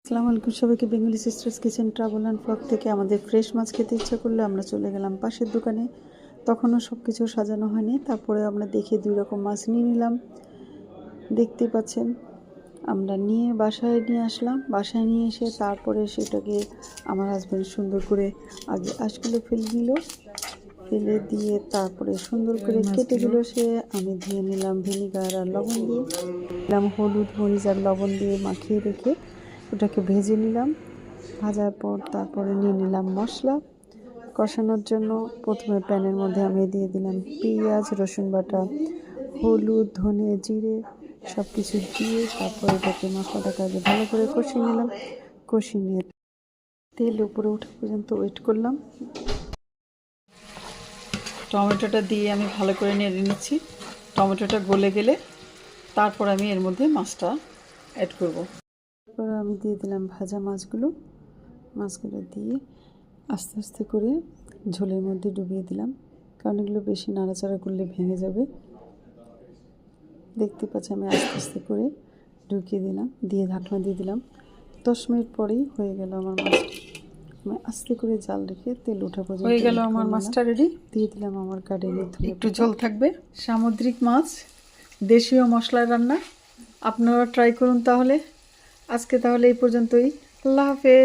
আসসালামু আলাইকুম সবাইকে। Bengali sisters kitchen travel and blog থেকে আমাদের ফ্রেশ মাছ খেতে ইচ্ছা করলে আমরা চলে গেলাম পাশের দোকানে। তখনও সব কিছু সাজানো হয়নি, তারপরে আমরা দেখে 2 রকম মাছ নিয়ে নিলাম। দেখতে পাচ্ছেন, আমরা নিয়ে বাসায় নিয়ে আসলাম। বাসায় নিয়ে এসে তারপরে সেটাকে আমার হাজব্যান্ড সুন্দর করে আগে আঁশগুলো ফেলে দিয়ে তারপরে সুন্দর করে কেটে দিল সে। আমি দিয়ে নিলাম ভিনিগার আর লবণ দিয়ে, দিলাম হলুদ মরিচ আর লবণ দিয়ে মাখিয়ে রেখে ওটাকে ভেজে নিলাম। ভাজার পর তারপরে নিয়ে নিলাম মশলা কষানোর জন্য। প্রথমে প্যানের মধ্যে আমি দিয়ে দিলাম পেঁয়াজ, রসুন বাটা, হলুদ, ধনে, জিরে সব কিছু দিয়ে তারপরে এটাকে মশলাটাকে আগে ভালো করে কষিয়ে নিলাম। কষিয়ে নিয়ে তেল উপরে ওঠা পর্যন্ত ওয়েট করলাম। টমেটোটা দিয়ে আমি ভালো করে নেড়ে নিচ্ছি। টমেটোটা গলে গেলে তারপর আমি এর মধ্যে মাছটা অ্যাড করব। তারপর আমি দিয়ে দিলাম ভাজা মাছগুলো দিয়ে আস্তে আস্তে করে ঝোলের মধ্যে ডুবিয়ে দিলাম, কারণ এগুলো বেশি নাড়াচাড়া করলে ভেঙে যাবে। দেখতে পাচ্ছি আমি আস্তে আস্তে করে ঢুকিয়ে দিলাম, দিয়ে ঢাকনা দিয়ে দিলাম। 10 মিনিট পরেই হয়ে গেল আমার মাছটা। আমি আস্তে করে জাল রেখে তেল ওঠা পর্যন্ত হয়ে গেল আমার মাছটা রেডি। দিয়ে দিলাম আমার গার্ডেনের একটু ঝোল থাকবে। সামুদ্রিক মাছ, দেশীয় মশলার রান্না। আপনারা ট্রাই করুন তাহলে। আজকে তাহলে এই পর্যন্তই। আল্লাহ হাফেজ।